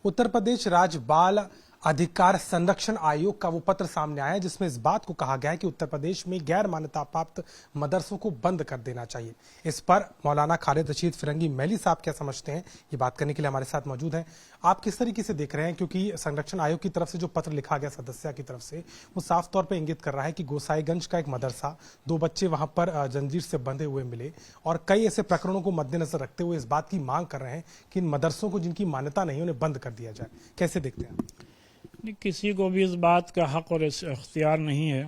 उत्तर प्रदेश राज्य बाल अधिकार संरक्षण आयोग का वो पत्र सामने आया है जिसमें इस बात को कहा गया है कि उत्तर प्रदेश में गैर मान्यता प्राप्त मदरसों को बंद कर देना चाहिए। इस पर मौलाना खालिद रशीद फिरंगी महली साहब क्या समझते हैं, ये बात करने के लिए हमारे साथ मौजूद हैं। आप किस तरीके से देख रहे हैं, क्योंकि संरक्षण आयोग की तरफ से जो पत्र लिखा गया सदस्य की तरफ से, वो साफ तौर पर इंगित कर रहा है कि गोसाईगंज का एक मदरसा, 2 बच्चे वहां पर जंजीर से बंधे हुए मिले और कई ऐसे प्रकरणों को मद्देनजर रखते हुए इस बात की मांग कर रहे हैं कि इन मदरसों को जिनकी मान्यता नहीं उन्हें बंद कर दिया जाए। कैसे देखते हैं? किसी को भी इस बात का हक और इख्तियार नहीं है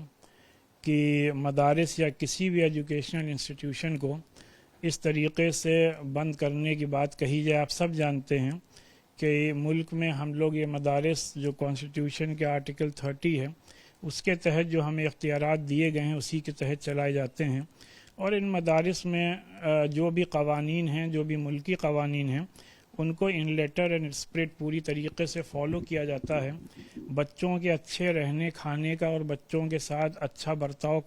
कि मदारिस या किसी भी एजुकेशनल इंस्टीट्यूशन को इस तरीके से बंद करने की बात कही जाए। आप सब जानते हैं कि मुल्क में हम लोग ये मदारिस जो कॉन्स्टिट्यूशन के आर्टिकल 30 है उसके तहत जो हमें इख्तियारात दिए गए हैं उसी के तहत चलाए जाते हैं। और इन मदारिस में जो भी कवानीन हैं, जो भी मुल्की कवानीन हैं, उनको इन लेटर एंड स्पिरिट पूरी तरीके से फॉलो किया जाता है। बच्चों के अच्छे रहने खाने का और बच्चों के साथ अच्छा बर्ताव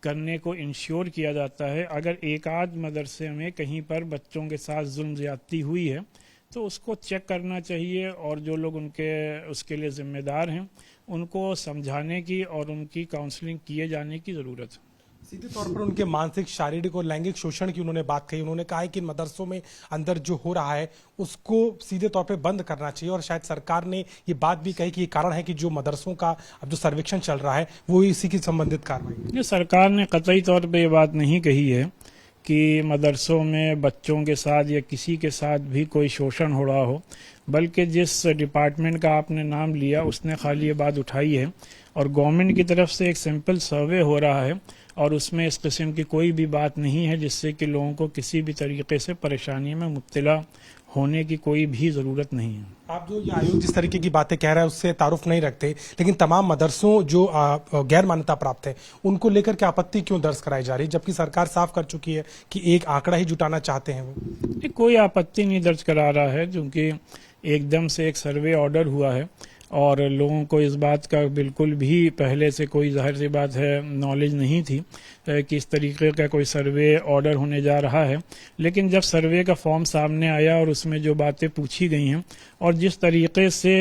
करने को इंश्योर किया जाता है। अगर एक आध मदरसे में कहीं पर बच्चों के साथ जुल्म ज़्यादती हुई है तो उसको चेक करना चाहिए और जो लोग उसके लिए ज़िम्मेदार हैं उनको समझाने की और उनकी काउंसलिंग किए जाने की ज़रूरत है। सीधे तौर पर उनके मानसिक, शारीरिक और लैंगिक शोषण की उन्होंने बात कही। उन्होंने कहा है कि इन मदरसों में अंदर जो हो रहा है उसको सीधे तौर पे बंद करना चाहिए और शायद सरकार ने ये बात भी कही कि ये कारण है कि जो मदरसों का अब जो सर्वेक्षण चल रहा है वो इसी की संबंधित कार्रवाई है। सरकार ने कतई तौर पर ये बात नहीं कही है कि मदरसों में बच्चों के साथ या किसी के साथ भी कोई शोषण हो रहा हो, बल्कि जिस डिपार्टमेंट का आपने नाम लिया उसने खाली ये बात उठाई है और गवर्नमेंट की तरफ से एक सिंपल सर्वे हो रहा है और उसमें इस किस्म की कोई भी बात नहीं है जिससे कि लोगों को किसी भी तरीके से परेशानी में मुब्तला होने की कोई भी ज़रूरत नहीं है। आप जो ये आयोग जिस तरीके की बातें कह रहा है उससे तारुफ नहीं रखते, लेकिन तमाम मदरसों जो गैर मान्यता प्राप्त है उनको लेकर के आपत्ति क्यों दर्ज कराई जा रही है, जबकि सरकार साफ कर चुकी है कि एक आंकड़ा ही जुटाना चाहते हैं वो? कोई आपत्ति नहीं दर्ज करा रहा है क्योंकि एकदम से एक सर्वे ऑर्डर हुआ है और लोगों को इस बात का बिल्कुल भी पहले से कोई जाहिर सी बात है नॉलेज नहीं थी कि इस तरीके का कोई सर्वे ऑर्डर होने जा रहा है। लेकिन जब सर्वे का फॉर्म सामने आया और उसमें जो बातें पूछी गई हैं और जिस तरीके से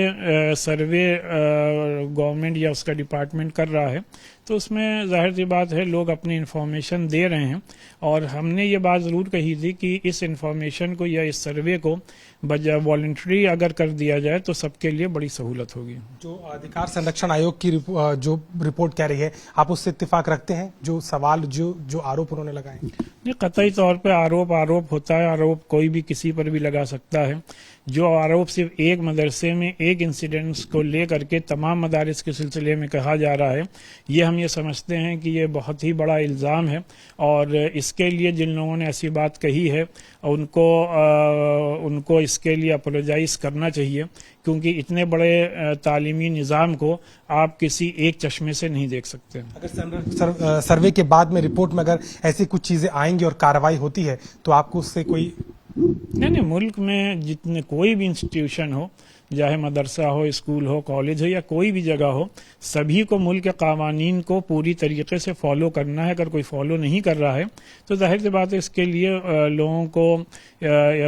सर्वे गवर्नमेंट या उसका डिपार्टमेंट कर रहा है तो उसमें जाहिर सी बात है लोग अपनी इन्फॉर्मेशन दे रहे हैं और हमने ये बात ज़रूर कही थी कि इस इन्फॉर्मेशन को या इस सर्वे को बजाय वॉलंटरी अगर कर दिया जाए तो सबके लिए बड़ी सहूलत होगी। जो अधिकार संरक्षण आयोग की जो रिपोर्ट कह रही है, आप उससे इत्तेफाक रखते हैं? जो सवाल जो आरोप उन्होंने लगाए? नहीं, कतई तौर पे आरोप होता है। आरोप कोई भी किसी पर भी लगा सकता है। जो आरोप सिर्फ एक मदरसे में एक इंसिडेंट्स को लेकर के तमाम मदारिस के सिलसिले में कहा जा रहा है, ये हम ये समझते हैं कि ये बहुत ही बड़ा इल्ज़ाम है और इसके लिए जिन लोगों ने ऐसी बात कही है उनको इसके लिए अपोलोजाइज करना चाहिए, क्योंकि इतने बड़े तालीमी निज़ाम को आप किसी एक चश्मे से नहीं देख सकते। अगर सर्वे के बाद में रिपोर्ट में अगर ऐसी कुछ चीज़ें आएंगी और कार्रवाई होती है तो आपको उससे कोई नहीं, मुल्क में जितने कोई भी इंस्टीट्यूशन हो, चाहे मदरसा हो, स्कूल हो, कॉलेज हो या कोई भी जगह हो, सभी को मुल्क के कानून को पूरी तरीके से फॉलो करना है। अगर कोई फॉलो नहीं कर रहा है तो जाहिर सी बात है इसके लिए लोगों को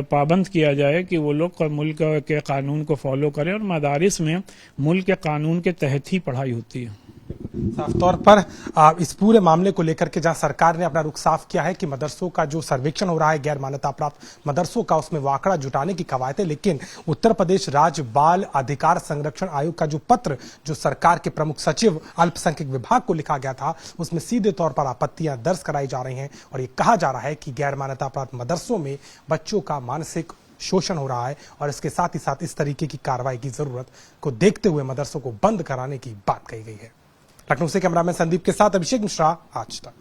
पाबंद किया जाए कि वो लोग मुल्क के कानून को फॉलो करें और मदारिस में मुल्क के कानून के तहत ही पढ़ाई होती है। साफ तौर पर इस पूरे मामले को लेकर के जहां सरकार ने अपना रुख साफ किया है कि मदरसों का जो सर्वेक्षण हो रहा है गैर मान्यता प्राप्त मदरसों का, उसमें वो आंकड़ा जुटाने की कवायद है, लेकिन उत्तर प्रदेश राज्य बाल अधिकार संरक्षण आयोग का जो पत्र जो सरकार के प्रमुख सचिव अल्पसंख्यक विभाग को लिखा गया था उसमें सीधे तौर पर आपत्तियां दर्ज कराई जा रही हैं और ये कहा जा रहा है कि गैर मान्यता प्राप्त मदरसों में बच्चों का मानसिक शोषण हो रहा है और इसके साथ ही साथ इस तरीके की कार्रवाई की जरूरत को देखते हुए मदरसों को बंद कराने की बात कही गई है। लखनऊ से कैमरामैन संदीप के साथ अभिषेक मिश्रा, आज तक।